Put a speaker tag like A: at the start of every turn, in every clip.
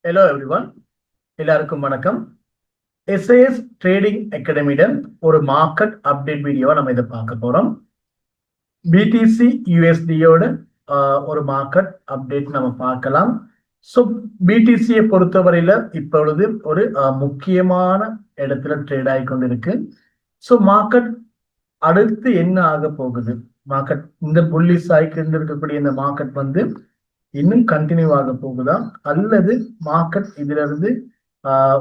A: Hello everyone. எல்லாருக்கும் வணக்கம். SAS trading அகாடமியிடம் ஒரு மார்க்கெட் அப்டேட் வீடியோவை நம்ம இதை பார்க்க போறோம். BTC USDயோட ஒரு மார்க்கெட் அப்டேட் நம்ம பார்க்கலாம். ஸோ பிடிசியை பொறுத்தவரையில இப்பொழுது ஒரு முக்கியமான இடத்துல ட்ரேட் ஆகி கொண்டிருக்கு. ஸோ மார்க்கெட் அடுத்து என்ன ஆக போகுது? மார்க்கெட் இந்த புள்ளி சாய்க்கு இருக்கக்கூடிய இந்த மார்க்கெட் வந்து இன்னும் கண்டினியூ ஆக போகுதா, அல்லது மார்க்கெட் இதுல இருந்து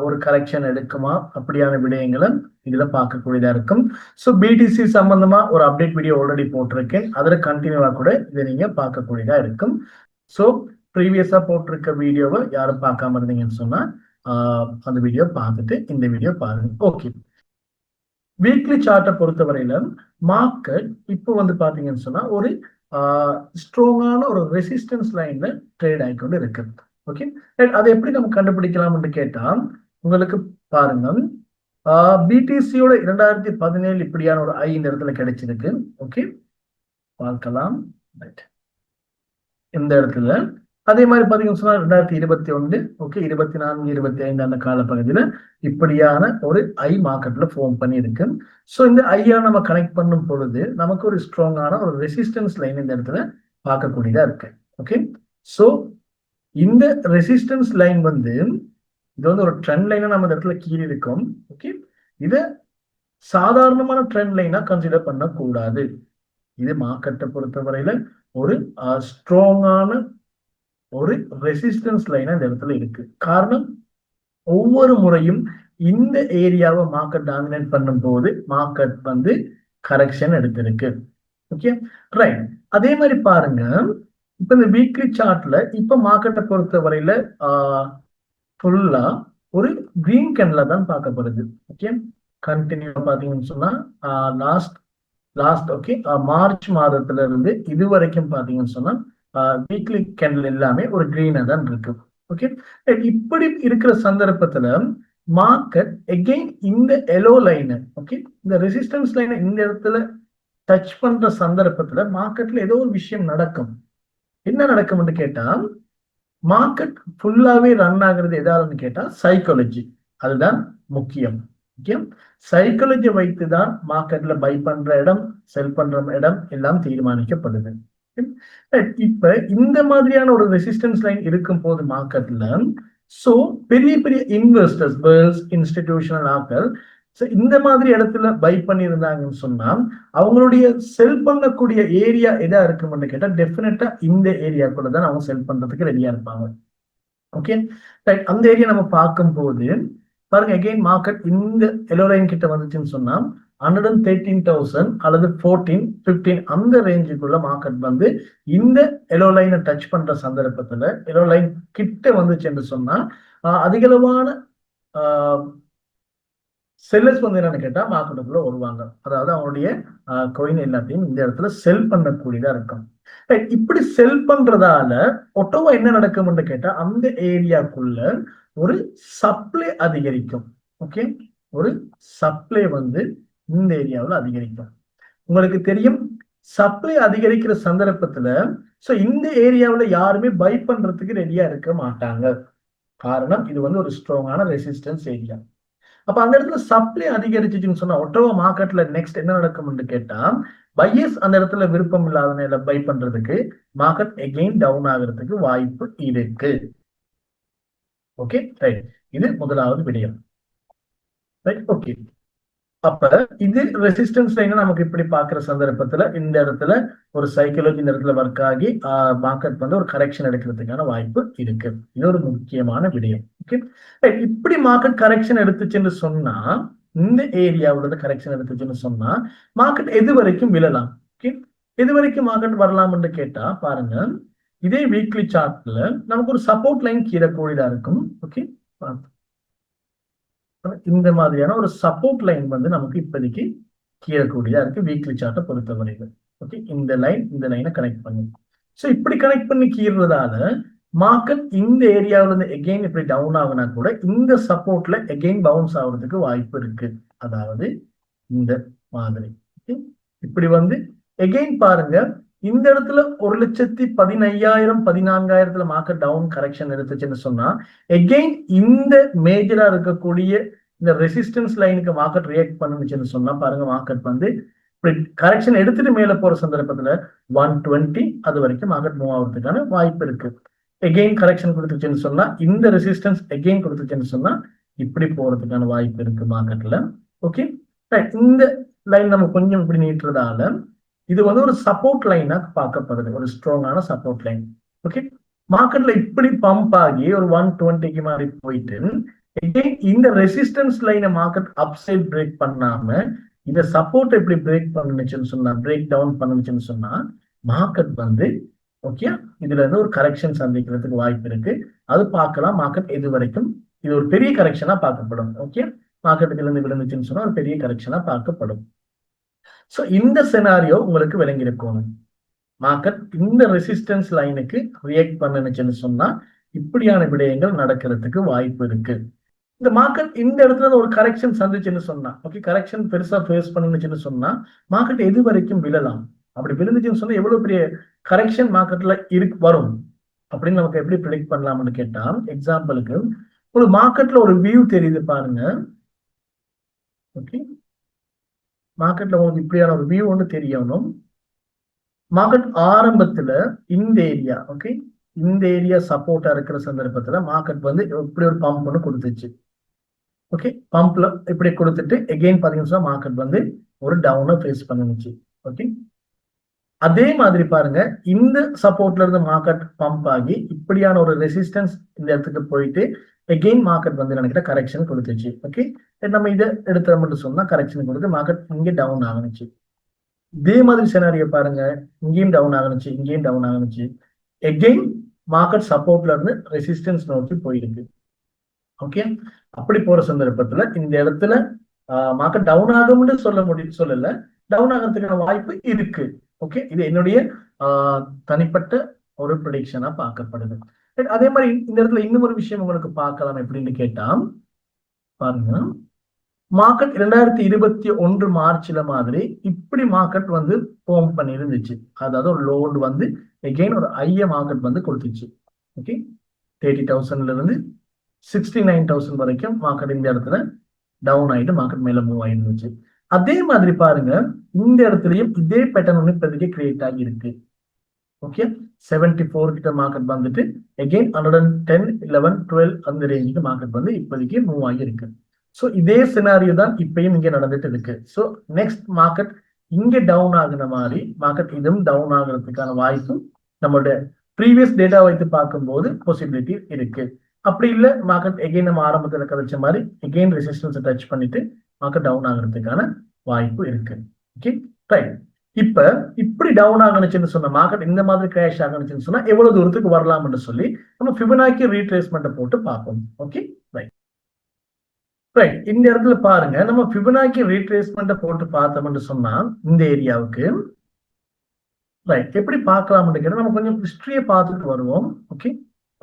A: ஒரு கரெக்ஷன் எடுக்குமா? அப்படியான விடயங்களை இதுல பார்க்கக்கூடியதா இருக்கும். ஸோ பிடிசி சம்பந்தமா ஒரு அப்டேட் வீடியோ ஆல்ரெடி போட்டிருக்கேன், அதுல கண்டினியூவா கூட இதை நீங்க பார்க்கக்கூடியதா இருக்கும். ஸோ ப்ரீவியஸா போட்டிருக்க வீடியோவை யாரும் பார்க்காம இருந்தீங்கன்னு சொன்னா அந்த வீடியோ பார்த்துட்டு இந்த வீடியோ பாருங்க. ஓகே, வீக்லி சார்ட்டை பொறுத்தவரையில மார்க்கெட் இப்போ வந்து பாத்தீங்கன்னு சொன்னா ஒரு ஸ்ட்ராங்கான ஒரு ரெசிஸ்டன்ஸ் லைன்ல ட்ரேட் ஆகிக்கொண்டு இருக்கு. ஓகே, அதை எப்படி நம்ம கண்டுபிடிக்கலாம்னு கேட்டா, உங்களுக்கு பாருங்க, பிடிசியோட 2017 இப்படியான ஒரு ஐ இந்த இடத்துல கிடைச்சிருக்கு. ஓகே, பார்க்கலாம். இந்த இடத்துல அதே மாதிரி பாத்தீங்கன்னு சொன்னா 2021, ஓகே, 24, 25 அந்த காலப்பகுதியில இப்படியான ஒரு ஐ மார்க்கெட்ல ஃபார்ம் பண்ணியிருக்கு. ஸோ இந்த ஐயா நம்ம கனெக்ட் பண்ணும் பொழுது நமக்கு ஒரு ஸ்ட்ராங்கான ஒரு ரெசிஸ்டன்ஸ் லைன் இந்த இடத்துல பார்க்கக்கூடியதா இருக்கு. ஓகே, ஸோ இந்த ரெசிஸ்டன்ஸ் லைன் வந்து இது வந்து ஒரு ட்ரெண்ட் லைனா நம்ம இந்த இடத்துல கீழே இருக்கும். ஓகே, இதை சாதாரணமான ட்ரெண்ட் லைனா கன்சிடர் பண்ணக்கூடாது. இது மார்க்கெட்டை பொறுத்தவரையில ஒரு ஸ்ட்ராங்கான ஒரு ரெசிஸ்டன்ஸ் லைனா இந்த இடத்துல இருக்கு. காரணம், ஒவ்வொரு முறையும் இந்த ஏரியாவை மார்க்கெட் டாமினேட் பண்ணும் போது மார்க்கெட் வந்து கரெக்ஷன் எடுத்திருக்கு. Okay, right. அதே மாதிரி பாருங்க, இப்ப இந்த வீக்லி சார்ட்ல இப்ப மார்க்கெட்டை பொறுத்த வரையில ஃபுல்லா ஒரு கிரீன் கேன்ல தான் பார்க்கப்படுது. ஓகே, கண்டினியூ பாத்தீங்கன்னு சொன்னா லாஸ்ட் ஓகே மார்ச் மாதத்துல இருந்து இது வரைக்கும் பாத்தீங்கன்னு சொன்னா வீக்லி கேண்டில் எல்லாமே ஒரு கிரீனா தான் இருக்கு. ஓகே, இப்படி இருக்கிற சந்தர்ப்பத்துல மார்க்கெட் எகெயின் இந்த எல்லோ லைன், ஓகே, இந்த ரெசிஸ்டன்ஸ் லைனை இந்த இடத்துல டச் பண்ற சந்தர்ப்பத்துல மார்க்கெட்ல ஏதோ ஒரு விஷயம் நடக்கும். என்ன நடக்கும்னு கேட்டா, மார்க்கெட் ஃபுல்லாவே ரன் ஆகுறது எதாலுன்னு கேட்டா சைக்காலஜி, அதுதான் முக்கியம். ஓகே, சைக்காலஜி வைத்துதான் மார்க்கெட்ல பை பண்ற இடம், செல் பண்ற இடம் எல்லாம் தீர்மானிக்கப்படுது. இப்ப இந்த மாதிரியான ஒரு ரெசிஸ்டன்ஸ் லைன் இருக்கும் போது மார்க்கெட்ல சோ பெரிய பெரிய இன்வெஸ்டர்ஸ், பேர்ஸ், இன்ஸ்டிடியூஷனல் ஆட்கள் இந்த மாதிரி இடத்துல பை பண்ணியிருந்தாங்கன்னு சொன்னா அவங்களுடைய செல் பண்ணக்கூடிய ஏரியா எதா இருக்கும்னு கேட்டா டெஃபினட்டா இந்த ஏரியாக்குள்ள தான் அவங்க செல் பண்றதுக்கு ரெடியா இருப்பாங்க. Okay, right. அந்த ஏரியா நம்ம பார்க்கும் போது பாருங்க, அகெயின் மார்க்கெட் இந்த எல்லோ லைன் கிட்ட வந்துச்சுன்னு சொன்னா 113,000 அல்லது 14, 15 அந்த ரேஞ்சுக்குள்ள மார்க்கெட் வந்து இந்த எல்லோ லைனை டச் பண்ற சந்தர்ப்பத்துல எல்லோ லைன் கிட்ட வந்துச்சுன்னு சொன்னா அதிகளவான செல்லர்ஸ் வந்து என்னன்னு கேட்டா மார்க்கெட்டுக்குள்ள வருவாங்க. அதாவது அவங்களுடைய காயின் எல்லாத்தையும் இந்த இடத்துல செல் பண்ணக்கூடியதா இருக்கும். இப்படி செல் பண்றதால ஒட்டோவா என்ன நடக்கும்னு கேட்டா அந்த ஏரியாக்குள்ள ஒரு சப்ளை அதிகரிக்கும். ஓகே, ஒரு சப்ளை வந்து இந்த ஏரியாவில் அதிகரிக்கும். உங்களுக்கு தெரியும், சப்ளை அதிகரிக்கிற சந்தர்ப்பத்துல சோ இந்த ஏரியாவில் யாருமே பை பண்றதுக்கு ரெடியா இருக்க மாட்டாங்க. காரணம், இது வந்து ஒரு ஸ்ட்ராங்கான ரெசிஸ்டன்ஸ் ஏரியா. அப்ப அந்த இடத்துல சப்ளை அதிகரிச்சுன்னு சொன்னா ஒட்டோவா மார்க்கெட்ல நெக்ஸ்ட் என்ன நடக்கும்னு கேட்டா, பையர்ஸ் அந்த இடத்துல விருப்பம் இல்லாத நிலையில பை பண்றதுக்கு மார்க்கெட் எகெயின் டவுன் ஆகிறதுக்கு வாய்ப்பு இருக்கு. Okay, right. இது முதலாவது விடயம். Right, okay. அப்ப இது ரெசிஸ்டன்ஸ் லைன் நமக்கு இப்படி பாக்குற சந்தர்ப்பத்துல இந்த இடத்துல ஒரு சைக்காலஜி இந்த இடத்துல ஒர்க் ஆகி மார்க்கெட் வந்து ஒரு கரெக்ஷன் எடுக்கிறதுக்கான வாய்ப்பு இருக்கு. இது ஒரு முக்கியமான விடயம். ஓகே, இப்படி மார்க்கெட் கரெக்ஷன் எடுத்துச்சுன்னு சொன்னா, இந்த ஏரியாவோட கரெக்ஷன் எடுத்துச்சுன்னு சொன்னா மார்க்கெட் எது வரைக்கும் விழலாம்? ஓகே, எது வரைக்கும் மார்க்கெட் வரலாம்னு கேட்டா பாருங்க, இதே வீக்லி சார்ட்ல நமக்கு ஒரு சப்போர்ட் லைன் கீழே கூடியதா இருக்கும். ஓகே, இந்த மாதிரியான ஒரு சப்போர்ட் லைன் வந்து நமக்கு இப்போதைக்கு கீழக்கூடியதா இருக்கு வீக்லி சார்ட்டை பொறுத்தவரையில். ஓகே, இந்த லைனை கனெக்ட் பண்ணி சோ இப்படி கனெக்ட் பண்ணி கீறதால மார்க்கெட் இந்த ஏரியாவில இருந்து எகெயின் இப்படி டவுன் ஆகுனா கூட இந்த சப்போர்ட்ல எகெயின் பவுன்ஸ் ஆகுறதுக்கு வாய்ப்பு இருக்கு. அதாவது இந்த மாதிரி இப்படி வந்து எகெயின் பாருங்க, இந்த இடத்துல 1,15,000 14,000 மார்க்கெட் டவுன் கரெக்ஷன் எடுத்துச்சுன்னு சொன்னா எகெயின் இந்த மேஜரா இருக்கக்கூடிய இந்த ரெசிஸ்டன்ஸ் லைனுக்கு மார்க்கெட் ரியாக்ட் பண்ணுச்சுன்னு சொன்னா பாருங்க மார்க்கெட் வந்து கரெக்ஷன் எடுத்துட்டு மேல போற சந்தர்ப்பத்துல 120 அது வரைக்கும் மார்க்கெட் மூவ் ஆகிறதுக்கான வாய்ப்பு இருக்கு. எகெயின் கரெக்ஷன் கொடுத்துச்சுன்னு சொன்னா இந்த ரெசிஸ்டன்ஸ் எகெயின் கொடுத்துச்சுன்னு சொன்னா இப்படி போறதுக்கான வாய்ப்பு இருக்கு மார்க்கெட்ல. ஓகே, இந்த லைன் நம்ம கொஞ்சம் இப்படி நீட்டுறதால இது வந்து ஒரு சப்போர்ட் லைனா பார்க்கப்படுது, ஒரு ஸ்ட்ராங்கான சப்போர்ட் லைன். ஓகே, மார்க்கெட்ல இப்படி பம்ப் ஆகி ஒரு 120க்கு மாதிரி போயிட்டு இந்த ரெசிஸ்டன்ஸ் லைனை மார்க்கெட் அப்சைட் பிரேக் பண்ணாம இந்த சப்போர்ட் எப்படி பிரேக் பண்ணுச்சுன்னு சொன்னா பிரேக் டவுன் பண்ணுச்சுன்னு சொன்னா மார்க்கெட் வந்து ஓகே இதுல இருந்து ஒரு கரெக்ஷன் சந்திக்கிறதுக்கு வாய்ப்பு இருக்கு. அது பார்க்கலாம் மார்க்கெட் இது வரைக்கும் இது ஒரு பெரிய கரெக்ஷனா பார்க்கப்படும். ஓகே, மார்க்கெட்டுக்கு இருந்து விழுந்துச்சுன்னு சொன்னா ஒரு பெரிய கரெக்ஷனா பார்க்கப்படும். சோ இந்த செனாரியோ உங்களுக்கு விளங்கி இருக்கணும். மார்க்கெட் இந்த ரெசிஸ்டன்ஸ் லைனுக்கு ரியாக்ட் பண்ணுச்சுன்னு சொன்னா இப்படியான விடயங்கள் நடக்கிறதுக்கு வாய்ப்பு இருக்கு. இந்த மார்க்கெட் இந்த இடத்துல ஒரு கரெக்ஷன் சந்திச்சுன்னு சொன்னா ஓகே கரெக்ஷன் பெருசா ஃபேஸ் பண்ணுச்சுன்னு சொன்னா மார்க்கெட் எது வரைக்கும் விழலாம், அப்படி விழுந்துச்சுன்னு சொன்னா எவ்வளவு பெரிய கரெக்ஷன் மார்க்கெட்ல வரும் அப்படின்னு நமக்கு எப்படி ப்ரெடிக்ட் பண்ணலாம்னு கேட்டா எக்ஸாம்பிளுக்கு ஒரு மார்க்கெட்ல ஒரு வியூ தெரியுது பாருங்க. ஓகே, மார்க்கெட்ல உங்களுக்கு இப்படியான ஒரு வியூ ஒன்று தெரியணும். மார்க்கெட் ஆரம்பத்துல இந்த ஏரியா ஓகே இந்த ஏரியா சப்போர்ட்டா இருக்கிற சந்தர்ப்பத்துல மார்க்கெட் வந்து இப்படி ஒரு பம்ப் ஒன்று கொடுத்துச்சு. ஓகே, பம்ப்ல இப்படி கொடுத்துட்டு எகெயின் பாத்தீங்கன்னா மார்க்கெட் வந்து ஒரு டவுனை ஃபேஸ் பண்ணுச்சு. ஓகே, அதே மாதிரி பாருங்க இந்த சப்போர்ட்ல இருந்து மார்க்கெட் பம்ப் ஆகி இப்படியான ஒரு ரெசிஸ்டன்ஸ் இந்த இடத்துக்கு போயிட்டு எகெயின் மார்க்கெட் வந்து நினைக்கிற கரெக்ஷன் கொடுத்துச்சு. ஓகே, நம்ம இதை எடுத்து மட்டும் சொன்னா கரெக்ஷன் கொடுத்து மார்க்கெட் இங்கே டவுன் ஆகணுச்சு. இதே மாதிரி செனாரிய பாருங்க, இங்கேயும் டவுன் ஆகணுச்சு இங்கேயும் டவுன் ஆகணுச்சு. எகெயின் மார்க்கெட் சப்போர்ட்ல இருந்து ரெசிஸ்டன்ஸ் நோக்கி போயிருக்கு. ஓகே, அப்படி போற சந்தர்ப்பத்துல இந்த இடத்துல மார்க்கெட் டவுன் ஆகும்னு சொல்லல, டவுன் ஆகிறதுக்கான வாய்ப்பு இருக்கு. ஓகே, இது என்னுடைய தனிப்பட்ட ஒரு ப்ரெடிக்ஷனா பார்க்கப்படுது. அதே மாதிரி இந்த இடத்துல இன்னும் ஒரு விஷயம் உங்களுக்கு பார்க்கலாம் எப்படின்னு கேட்டா பாருங்க, மார்க்கெட் 2021 மார்ச்ல மாதிரி இப்படி மார்க்கெட் வந்து ஃபார்ம் பண்ணி இருந்துச்சு. அதாவது ஒரு லோடு வந்து எகெயின் ஒரு ஐய மார்க்கெட் வந்து கொடுத்துச்சு. ஓகே, 30,000ல இருந்து 69,000 வரைக்கும் மார்க்கெட் இந்த இடத்துல டவுன் ஆயிட்டு மார்க்கெட் மேல மூவ் ஆயிருந்துச்சு. அதே மாதிரி பாருங்க இந்த இடத்துலயும் இதே பேட்டர்ன் ஒன்று இப்போதைக்கு கிரியேட் ஆகி இருக்கு. ஓகே, 74 கிட்ட மார்க்கெட் வந்துட்டு எகெயின் 110 11 12 அந்த ரேஞ்சுக்கு மார்க்கெட் வந்து இப்போதைக்கு மூவ் ஆகி இருக்கு. ஸோ இதே சினாரியோ தான் இப்பயும் இங்க நடந்துட்டு இருக்கு. ஸோ நெக்ஸ்ட் மார்க்கெட் இங்க டவுன் ஆகுன மாதிரி மார்க்கெட் இதுவும் டவுன் ஆகுறதுக்கான வாய்ப்பு நம்மளோட ப்ரீவியஸ் டேட்டா வைத்து பார்க்கும்போது பாசிபிலிட்டி இருக்கு. அப்படி இல்லை மார்க்கெட் எகெயின் நம்ம ஆரம்பத்தில் கதைச்ச மாதிரி எகெயின் ரெசிஸ்டன்ஸை டச் பண்ணிட்டு மார்க்கெட் டவுன் ஆகுறதுக்கான வாய்ப்பு இருக்கு. Okay, right. இப்ப இப்படி டவுன் ஆகணுச்சுன்னு சொன்ன மார்க்கெட் இந்த மாதிரி கிராஷ் ஆகணுச்சுன்னு சொன்னா எவ்வளவு தூரத்துக்கு வரலாம்னு சொல்லி நம்ம ஃபிபனாக்கி ரீட்ரேஸ்மெண்ட் போட்டு பார்ப்போம். Okay, right right. இந்த இடத்துல பாருங்க நம்ம ஃபிபனாக்கி ரீட்ரேஸ்மெண்ட் போட்டு பார்த்தோம்னு சொன்னா இந்த ஏரியாவுக்கு ரைட் எப்படி பார்க்கலாம்னு கேட்டா நம்ம கொஞ்சம் ஹிஸ்டரியை பார்த்துட்டு வருவோம். ஓகே,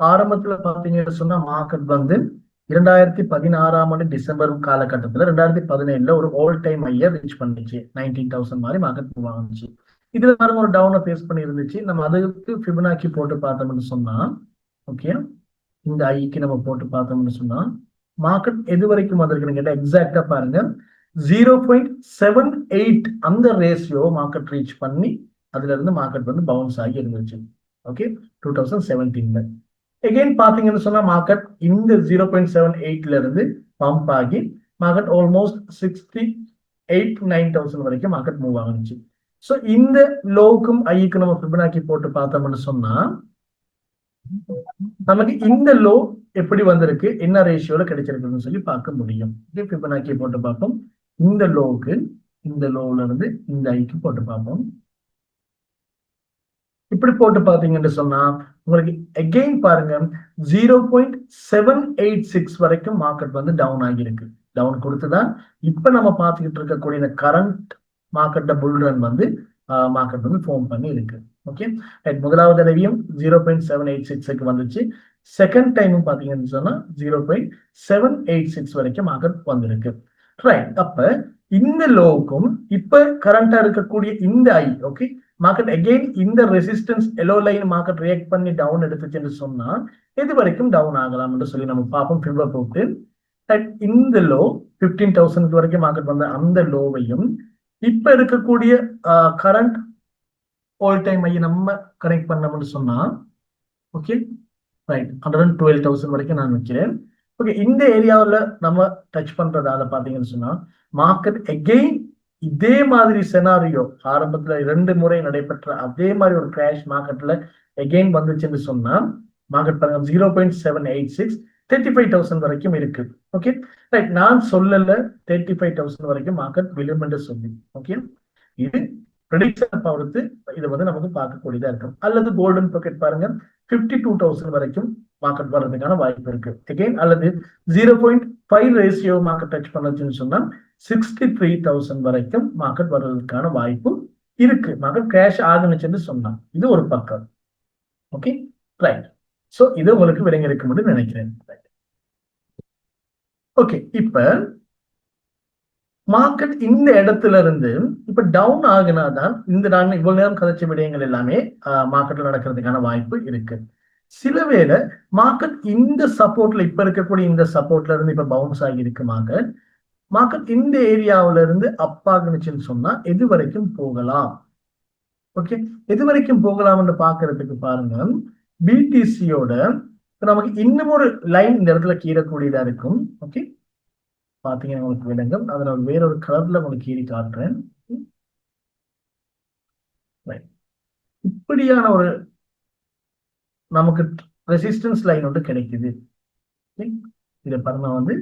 A: ஆரம்பத்துல பாத்தீங்கன்னு சொன்னா மார்க்கெட் வந்து 2016ஆம் ஆண்டு டிசம்பர் காலகட்டத்துல 2017ல ஒரு ஆல் டைம் ஹையை ரீச் பண்ணிச்சு. 19,000 மாதிரி மார்க்கெட் மூவ் ஆச்சு. இதுல பாருங்க ஒரு டவுனை ஃபேஸ் பண்ணி இருந்துச்சு. நம்ம அதுக்கு ஃபிபனாக்கி போட்டு பார்த்தோம்னு சொன்னா ஓகே இந்த ஐக்கு நம்ம போட்டு பார்த்தோம்னு சொன்னா மார்க்கெட் எது வரைக்கும் வந்திருக்குன்னு கேட்டா எக்ஸாக்டா பாருங்க 0.78 அந்த ரேஷியோ மார்க்கெட் ரீச் பண்ணி அதுல இருந்து மார்க்கெட் வந்து பவுன்ஸ் ஆகி இருந்துச்சு. ஓகே, 2017ல எகெயின் பாத்தீங்கன்னு சொன்னா மார்க்கெட் இந்த 0.78ல இருந்து பம்ப் ஆகி மார்க்கெட் ஆல்மோஸ்ட் 68,9,000 வரைக்கும் மார்க்கெட் மூவ் ஆகுச்சு. ஸோ இந்த லோவுக்கும் ஐக்கும் நம்ம ஃபிபனாக்கி போட்டு பார்த்தோம்னு சொன்னா நமக்கு இந்த லோ எப்படி வந்திருக்கு என்ன ரேஷியோல கிடைச்சிருக்குன்னு சொல்லி பார்க்க முடியும். ஃபிபனாக்கி போட்டு பார்ப்போம். இந்த லோவுக்கு இந்த லோல இருந்து இந்த ஐக்கு போட்டு பார்ப்போம். இப்படி போட்டு பாத்தீங்கன்னு சொன்னா உங்களுக்கு எகெயின் பாருங்க 0.786 வரைக்கும் மார்க்கெட் வந்து டவுன் ஆகியிருக்கு. டவுன் கொடுத்துதான் இப்ப நம்ம பார்த்துக்கிட்டு இருக்கக்கூடிய இந்த கரண்ட் மார்க்கெட் புல் ரன் வந்து மார்க்கெட் வந்து ஃபார்ம் பண்ணி இருக்கு. ஓகே, முதலாவது தடவையும் 0.786க்கு வந்துச்சு. செகண்ட் டைமும் பாத்தீங்கன்னு சொன்னா 0.786 வரைக்கும் மார்க்கெட் வந்திருக்கு. ரைட், அப்ப இந்த லோவுக்கும் இப்ப கரண்டா இருக்கக்கூடிய இந்த ஐ ஓகே மார்க்கெட் அகெயின் இந்த resistance yellow line market react பண்ணி டவுன் எடுத்துச்சுன்னு சொன்னா இது வரைக்கும் டவுன் ஆகலாம் என்று சொல்லி நம்ம பார்ப்போம். ஃபில்வர் போட்டு இந்த லோ 15,000 வரைக்கும் மார்க்கெட் வந்த அந்த லோவையும் இப்ப இருக்கக்கூடிய கரண்ட் ஆல் டைம் ஐ நம்ம கனெக்ட் பண்ணோம்னு சொன்னா ஓகே ரைட் 112,000 வரைக்கும் நான் வைக்கிறேன். ஓகே இந்த ஏரியாவில் நம்ம டச் பண்றதால பாத்தீங்கன்னு சொன்னா மார்க்கெட் அகெயின் இதே மாதிரி செனாரியோ ஆரம்பத்துல 2 முறை நடைபெற்ற அதே மாதிரி ஒரு கிராஷ் மார்க்கெட்ல அகெயின் வந்துச்சுன்னு சொன்னா மார்க்கெட் பாருங்க 0.786 35,000 வரைக்கும் இருக்கு. ஓகே ரைட் நான் சொல்லல 35,000 வரைக்கும் மார்க்கெட் விழும் என்று சொல்லி. ஓகே இது ப்ரெடிக்ஷனை பொறுத்து இதை வந்து நமக்கு பார்க்கக்கூடியதா இருக்கும். அல்லது கோல்டன் பாக்கெட் பாருங்க 52,000 வரைக்கும் மார்க்கெட் வர்றதுக்கான வாய்ப்பு இருக்கு அகெயின். அல்லது 0.5 ரேஷியோ மார்க்கெட் டச் பண்ணுச்சுன்னு சொன்னா 63,000 வரைக்கும் மார்க்கெட் வர்றதுக்கான வாய்ப்பு இருக்கு. மார்க்கெட் கிராஷ் ஆகுனுச்சுன்னு சொன்னா இது ஒரு பக்கம். Okay right. சோ இது உங்களுக்கு விளங்கி இருக்கும்னு நினைக்கிறேன். ஓகே இப்ப மார்க்கெட் இந்த இடத்துல இருந்து இப்ப டவுன் ஆகினாதான் இந்த நான் இவ்வளவு நேரம் கதைச்ச விடயங்கள் எல்லாமே மார்க்கெட்ல நடக்கிறதுக்கான வாய்ப்பு இருக்கு. சில வேளை மார்க்கெட் இந்த சப்போர்ட்ல இப்ப இருக்கக்கூடிய இந்த சப்போர்ட்ல இருந்து இப்ப பவுன்ஸ் ஆகி இருக்கு மார்க்கெட் இந்த ஏரியாவில இருந்து அப் ஆகுனுச்சுன்னு சொன்னா எது வரைக்கும் போகலாம். ஓகே எது வரைக்கும் போகலாம்னு பாக்குறதுக்கு பாருங்க பிடிசியோட நமக்கு இன்னும் ஒரு லைன் இந்த இடத்துல கீறக்கூடியதா இருக்கும். ஓகே பாத்தீங்கன்னா உங்களுக்கு விளங்கும். அதை நான் வேறொரு கலர்ல உங்களுக்கு கீறி காட்டுறேன். இப்படியான ஒரு நமக்கு ரெசிஸ்டன்ஸ் லைன் ஒன்று கிடைக்குது. இதை பாருங்க வந்து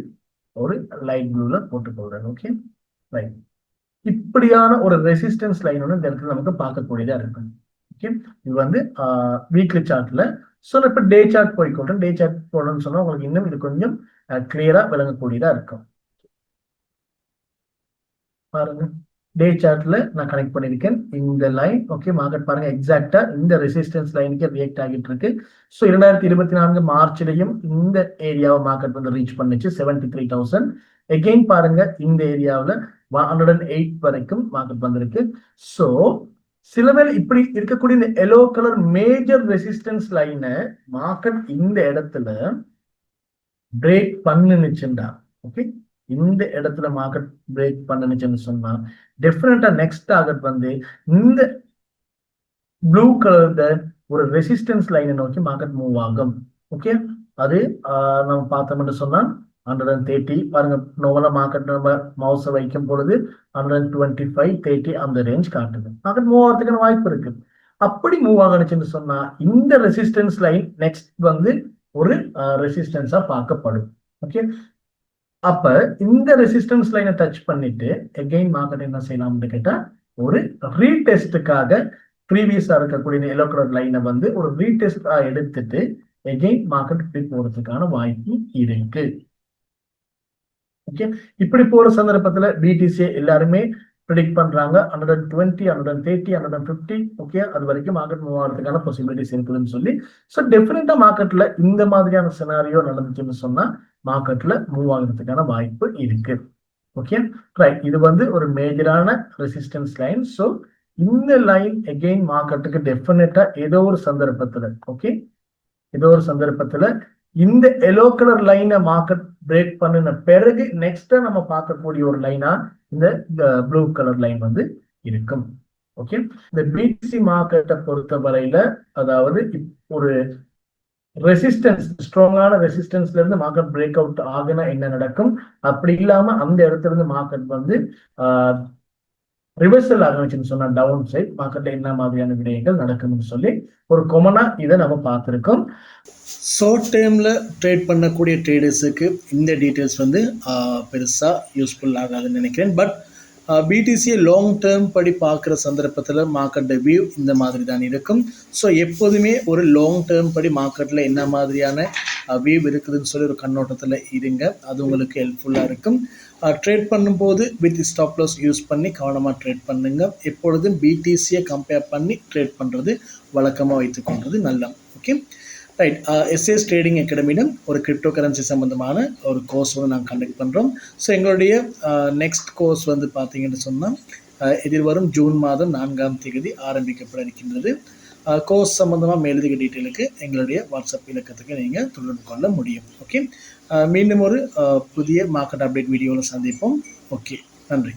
A: ஒரு லைட் ப்ளூல போட்டுக்கொள்றேன். Okay right. இப்படியான ஒரு ரெசிஸ்டன்ஸ் லைன் ஒன்று இந்த இடத்துல நமக்கு பார்க்கக்கூடியதா இருக்கும். ஓகே இது வந்து வீக்லி சார்ட்ல. ஸோ இப்ப டே சார்ட் போய்க்கொள்றேன். டே சார்ட் போடணும்னு சொன்னா உங்களுக்கு இன்னும் இது கொஞ்சம் கிளியரா விளங்கக்கூடியதா இருக்கும். பாருங்க டே சார்ட்ல நான் கனெக்ட் பண்ணிருக்கேன் இந்த லைன். ஓகே மார்க்கெட் பாருங்க எக்ஸாக்டா இந்த ரெசிஸ்டன்ஸ் லைனுக்கு ரியாக்ட் ஆகிட்டு இருக்கு. ஸோ 2024 மார்ச்லயும் இந்த ஏரியாவை மார்க்கெட் வந்து ரீச் பண்ணிச்சு 73,000. எகெயின் பாருங்க இந்த ஏரியாவில் 108 வரைக்கும் மார்க்கெட் வந்திருக்கு. ஸோ சில பேர் இப்படி இருக்கக்கூடிய இந்த எல்லோ கலர் மேஜர் ரெசிஸ்டன்ஸ் லைனை மார்க்கெட் இந்த இடத்துல பிரேக் பண்ணுச்சுண்டா ஓகே இந்த இடத்துல மார்க்கெட் பிரேக் பண்ணுச்சுன்னு சொன்னா டெஃபினட்டா நெக்ஸ்ட் டார்கெட் வந்து இந்த ப்ளூ கலர்ல ஒரு ரெசிஸ்டன்ஸ் லைனை நோக்கி மார்க்கெட் மூவ் ஆகும். ஓகே அது நம்ம பார்த்தோம்னு சொன்னா 130 பாருங்க நோவலா மார்க்கெட் நம்ம மவுஸை வைக்கும் பொழுது 125 30 அந்த ரேஞ்ச் காட்டுது. மார்க்கெட் மூவ் ஆகிறதுக்கான வாய்ப்பு இருக்கு. அப்படி மூவ் ஆகணுச்சுன்னு சொன்னா இந்த ரெசிஸ்டன்ஸ் லைன் நெக்ஸ்ட் வந்து ஒரு ரெசிஸ்டன்ஸா பார்க்கப்படும். ஓகே அப்ப இந்த ரெசிஸ்டன்ஸ் லைனை டச் பண்ணிட்டு எகெயின் மார்க்கெட் என்ன செய்யலாம்னு கேட்டா ஒரு ரீடெஸ்டுக்காக ப்ரீவியஸா இருக்கக்கூடிய எல்லோ கலர் லைனை வந்து ஒரு ரீடெஸ்டா எடுத்துட்டு எகெயின் மார்க்கெட் இப்படி போறதுக்கான வாய்ப்பு இருக்கு. ஓகே இப்படி போற சந்தர்ப்பத்துல பிடிசி எல்லாருமே ப்ரெடிக்ட் பண்றாங்க 120 130 150 ஓகே அது வரைக்கும் மார்க்கெட் மூவ் ஆகிறதுக்கான பாசிபிலிட்டிஸ் இருக்குதுன்னு சொல்லி. ஸோ டெஃபினட்டா மார்க்கெட்ல இந்த மாதிரியான சினாரியோ நடந்துச்சுன்னு சொன்னா மார்க்கெட்ல மூவ் ஆகிறதுக்கான வாய்ப்பு இருக்கு. Okay right. இது வந்து ஒரு மேஜரான ரெசிஸ்டன்ஸ் லைன். ஸோ இந்த லைன் எகெயின் மார்க்கெட்டுக்கு டெஃபினட்டா ஏதோ ஒரு சந்தர்ப்பத்துல ஓகே ஏதோ ஒரு சந்தர்ப்பத்துல இந்த எல்லோ கலர் லைனை மார்க்கெட் பிரேக் பண்ணின பிறகு நெக்ஸ்டா நம்ம பார்க்கக்கூடிய ஒரு லைனா இந்த ப்ளூ கலர் லைன் வந்து இருக்கும். ஓகே இந்த பிடிசி மார்க்கெட்டை பொறுத்த வரையில அதாவது ஒரு ரெசிஸ்டன்ஸ் ஸ்ட்ராங்கான ரெசிஸ்டன்ஸ்ல இருந்து மார்க்கெட் பிரேக் அவுட் ஆகுனா என்ன நடக்கும், அப்படி இல்லாம அந்த இடத்துல இருந்து மார்க்கெட் வந்து ரிவர்சல் ஆகணும்னு சொன்னா டவுன் சைட் மார்க்கெட்ல என்ன மாதிரியான விடயங்கள் நடக்கும்னு சொல்லி ஒரு கொமனா இதை நம்ம பார்த்துருக்கோம். ஷார்ட் டேர்ம்ல ட்ரேட் பண்ணக்கூடிய ட்ரேடர்ஸுக்கு இந்த டீட்டெயில்ஸ் வந்து பெருசா யூஸ்ஃபுல் ஆகாதுன்னு நினைக்கிறேன். பட் பிடிசியை லாங் டேர்ம் படி பார்க்குற சந்தர்ப்பத்தில் மார்க்கெட் வியூ இந்த மாதிரி தான் இருக்கும். ஸோ எப்போதுமே ஒரு லாங் டேர்ம் படி மார்க்கெட்டில் என்ன மாதிரியான வியூ இருக்குதுன்னு சொல்லி ஒரு கண்ணோட்டத்தில் இருங்க. அது உங்களுக்கு ஹெல்ப்ஃபுல்லாக இருக்கும். ட்ரேட் பண்ணும்போது வித் ஸ்டாப் லாஸ் யூஸ் பண்ணி கவனமாக ட்ரேட் பண்ணுங்க. எப்பொழுதும் பிடிசியை கம்பேர் பண்ணி ட்ரேட் பண்ணுறது வழக்கமாக வைத்துக்கொள்வது நல்லது. Okay right. எஸ்ஏஎஸ் ட்ரேடிங் அகாடமியிடம் ஒரு கிரிப்டோ கரன்சி சம்மந்தமான ஒரு கோர்ஸ் வந்து நாங்கள் கண்டக்ட் பண்ணுறோம். ஸோ எங்களுடைய நெக்ஸ்ட் கோர்ஸ் வந்து பார்த்தீங்கன்னு சொன்னால் எதிர்வரும் ஜூன் மாதம் 4ஆம் தேதி ஆரம்பிக்கப்பட இருக்கின்றது. கோர்ஸ் சம்பந்தமாக மேலதிக டீட்டெயிலுக்கு எங்களுடைய வாட்ஸ்அப் இலக்கத்துக்கு நீங்கள் தொடர்பு கொள்ள முடியும். ஓகே, மீண்டும் ஒரு புதிய மார்க்கெட் அப்டேட் வீடியோவில் சந்திப்போம். ஓகே, நன்றி.